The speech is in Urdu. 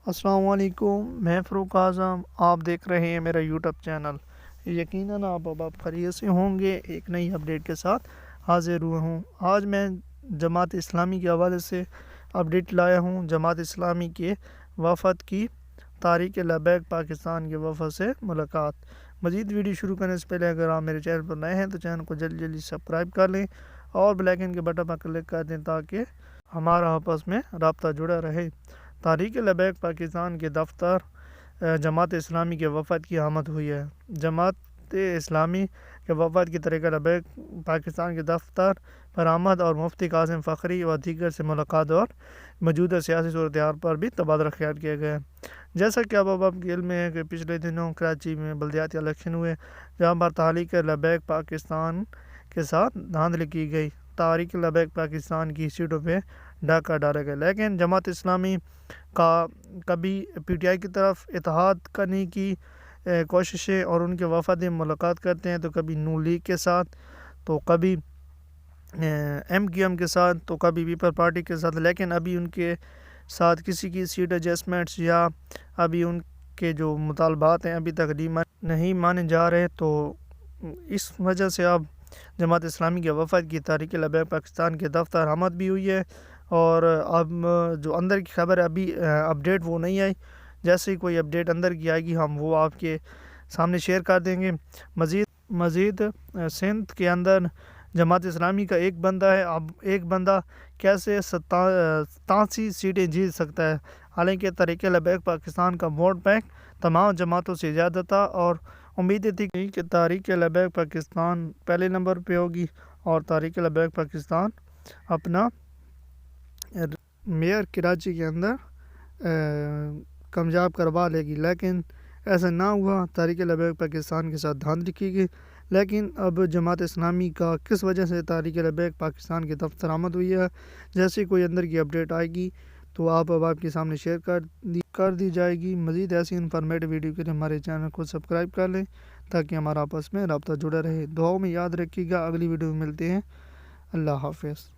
السلام علیکم، میں فروق اعظم، آپ دیکھ رہے ہیں میرا یوٹیوب چینل۔ یقیناً آپ خیریت سے ہوں گے۔ ایک نئی اپڈیٹ کے ساتھ حاضر ہوا ہوں۔ آج میں جماعت اسلامی کے حوالے سے اپڈیٹ لایا ہوں۔ جماعت اسلامی کے وفد کی تحریک لبیک پاکستان کے وفد سے ملاقات۔ مزید ویڈیو شروع کرنے سے پہلے اگر آپ میرے چینل پر نئے ہیں تو چینل کو جلدی سبسکرائب کر لیں اور بیل آئیکن کے بٹن پر کلک کر دیں تاکہ ہمارا آپس میں رابطہ جڑا رہے۔ تحریک لبیک پاکستان کے دفتر جماعت اسلامی کے وفد کی آمد ہوئی ہے۔ جماعت اسلامی کے وفد کی تحریک لبیک پاکستان کے دفتر پر آمد اور مفتی قاسم فخری و دیگر سے ملاقات اور موجودہ سیاسی صورتحال پر بھی تبادلہ خیال کیا گیا۔ جیسا کہ آپ کے علم میں ہے کہ پچھلے دنوں کراچی میں بلدیاتی الیکشن ہوئے جہاں پر تحریک لبیک پاکستان کے ساتھ دھاندلی کی گئی۔ تحریک لبیک پاکستان کی سیٹوں پہ ڈاکہ ڈالا گیا، لیکن جماعت اسلامی کا کبھی پی ٹی آئی کی طرف اتحاد کرنے کی کوششیں اور ان کے وفد ملاقات کرتے ہیں، تو کبھی نون لیگ کے ساتھ، تو کبھی ایم کیو ایم کے ساتھ، تو کبھی پیپل پارٹی کے ساتھ، لیکن ابھی ان کے ساتھ کسی کی سیٹ ایڈجسٹمنٹس یا ابھی ان کے جو مطالبات ہیں ابھی تک نہیں مانے جا رہے۔ تو اس وجہ سے اب جماعت اسلامی کے وفد کی تحریک لبیک پاکستان کے دفتر آمد بھی ہوئی ہے، اور اب جو اندر کی خبر ابھی اپڈیٹ وہ نہیں آئی۔ جیسے ہی کوئی اپڈیٹ اندر کی آئے گی ہم وہ آپ کے سامنے شیئر کر دیں گے۔ مزید سندھ کے اندر جماعت اسلامی کا ایک بندہ ہے۔ اب ایک بندہ کیسے 87 سیٹیں جیت سکتا ہے؟ حالانکہ تحریک لبیک پاکستان کا ووٹ بینک تمام جماعتوں سے زیادہ تھا اور امید تھی کہ تحریک لبیک پاکستان پہلے نمبر پہ ہوگی اور تحریک لبیک پاکستان اپنا میئر کراچی کے اندر کامیاب کروا لے گی، لیکن ایسا نہ ہوا۔ تحریک لبیک پاکستان کے ساتھ دھاندلی کی گئی، لیکن اب جماعت اسلامی کا کس وجہ سے تحریک لبیک پاکستان کے دفتر آمد ہوئی ہے، جیسے کوئی اندر کی اپڈیٹ آئے گی تو آپ کے سامنے شیئر کر دی جائے گی۔ مزید ایسی انفارمیٹو ویڈیو کے لیے ہمارے چینل کو سبسکرائب کر لیں تاکہ ہمارا آپس میں رابطہ جڑا رہے۔ دعاؤں میں یاد رکھیے گا۔ اگلی ویڈیو میں ملتے ہیں۔ اللہ حافظ۔